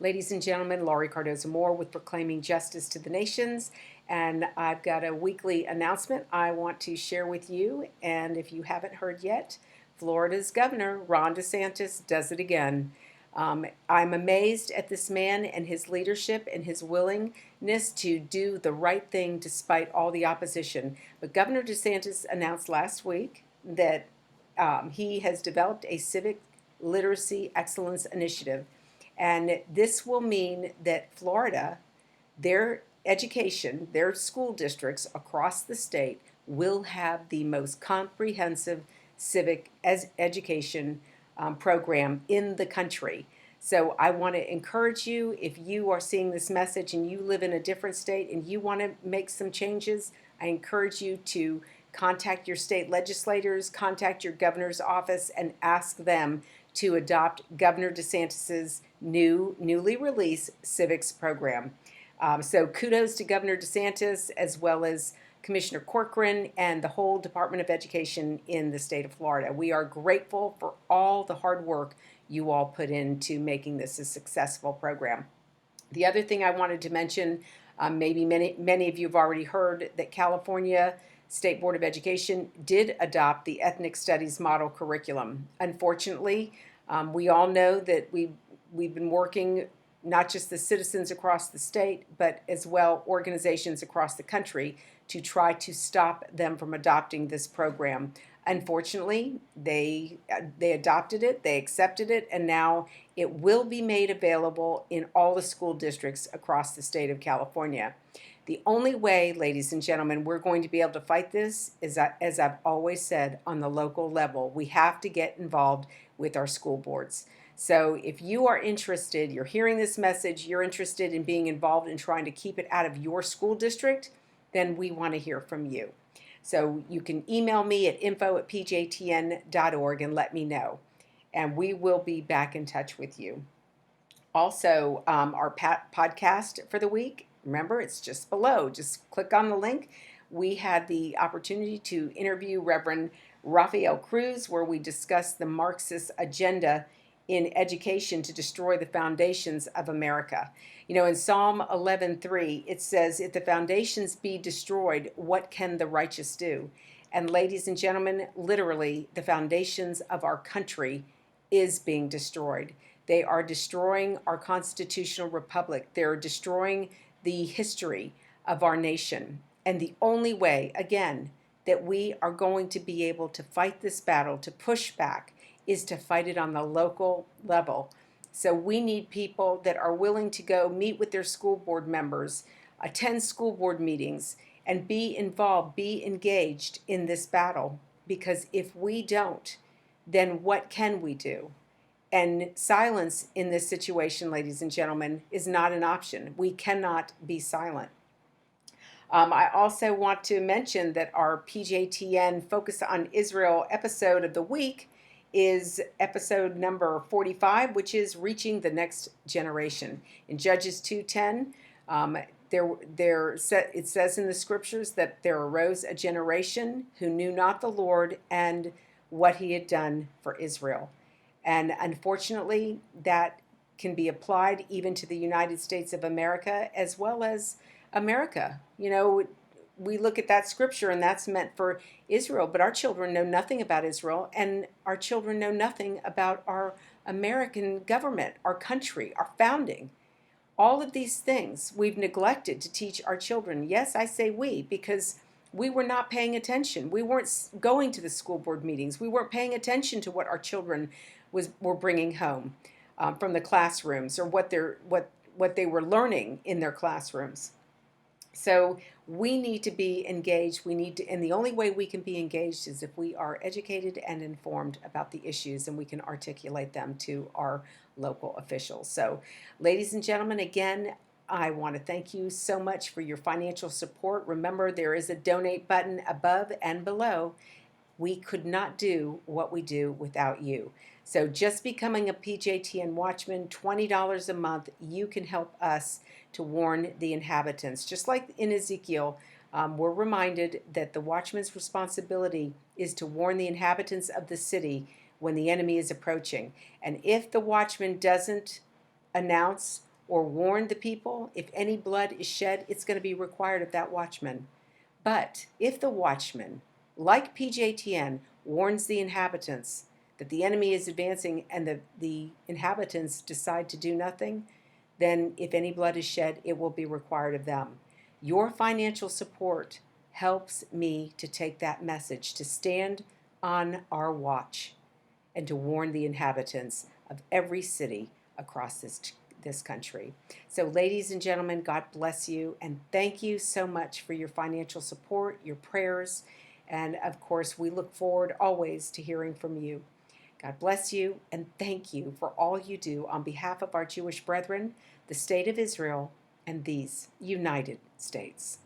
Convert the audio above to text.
Ladies and gentlemen, Laurie Cardoza-Moore with Proclaiming Justice to the Nations, and I've got a weekly announcement I want to share with you. And if you haven't heard yet, Florida's Governor Ron DeSantis does it again. I'm amazed at this man and his leadership and his willingness to do the right thing despite all the opposition. But Governor DeSantis announced last week that he has developed a civic literacy excellence initiative. And this will mean that Florida, their education, their school districts across the state will have the most comprehensive civic education program in the country. So I want to encourage you, if you are seeing this message and you live in a different state and you want to make some changes, I encourage you to contact your state legislators, contact your governor's office, and ask them to adopt Governor DeSantis's newly released civics program. So kudos to Governor DeSantis as well as Commissioner Corcoran and the whole Department of Education in the state of Florida. We are grateful for all the hard work you all put into making this a successful program. The other thing I wanted to mention, maybe many of you have already heard that California State Board of Education did adopt the Ethnic Studies Model Curriculum. Unfortunately, we all know that we've been working, not just the citizens across the state, but as well organizations across the country to try to stop them from adopting this program. Unfortunately, they adopted it, they accepted it, and now it will be made available in all the school districts across the state of California. The only way, ladies and gentlemen, we're going to be able to fight this is, as I've always said, on the local level. We have to get involved with our school boards. So if you are interested, you're hearing this message, you're interested in being involved in trying to keep it out of your school district, then we want to hear from you. So you can email me at info@pjtn.org and let me know. And we will be back in touch with you. Also, our podcast for the week, remember, it's just below. Just click on the link. We had the opportunity to interview Reverend Rafael Cruz, where we discussed the Marxist agenda in education to destroy the foundations of America. You know, in Psalm 11:3, it says, if the foundations be destroyed, what can the righteous do? And ladies and gentlemen, literally, the foundations of our country is being destroyed. They are destroying our constitutional republic. They're destroying the history of our nation. And the only way, again, that we are going to be able to fight this battle, to push back, is to fight it on the local level. So we need people that are willing to go meet with their school board members, attend school board meetings, and be involved, be engaged in this battle. Because if we don't, then what can we do? And silence in this situation, ladies and gentlemen, is not an option. We cannot be silent. I also want to mention that our PJTN Focus on Israel episode of the week is episode number 45, which is Reaching the Next Generation. In Judges 2:10, it says in the scriptures that there arose a generation who knew not the Lord and what he had done for Israel. And unfortunately, that can be applied even to the United States of America as well as America. You know, we look at that scripture and that's meant for Israel, but our children know nothing about Israel, and our children know nothing about our American government, our country, our founding. All of these things we've neglected to teach our children. Yes, I say we, because we were not paying attention. We weren't going to the school board meetings. We weren't paying attention to what our children were bringing home from the classrooms, or what they were learning in their classrooms. So we need to be engaged. And the only way we can be engaged is if we are educated and informed about the issues, and we can articulate them to our local officials. So, ladies and gentlemen, again, I want to thank you so much for your financial support. Remember, there is a donate button above and below. We could not do what we do without you. So just becoming a PJTN Watchman, $20 a month, you can help us to warn the inhabitants. Just like in Ezekiel, we're reminded that the watchman's responsibility is to warn the inhabitants of the city when the enemy is approaching. And if the watchman doesn't announce or warn the people, if any blood is shed, it's going to be required of that watchman. But if the watchman, like PJTN, warns the inhabitants that the enemy is advancing and the inhabitants decide to do nothing, then if any blood is shed, it will be required of them. Your financial support helps me to take that message, to stand on our watch, and to warn the inhabitants of every city across this country. So, ladies and gentlemen, God bless you, and thank you so much for your financial support, your prayers, and of course, we look forward always to hearing from you. God bless you, and thank you for all you do on behalf of our Jewish brethren, the state of Israel, and these United States.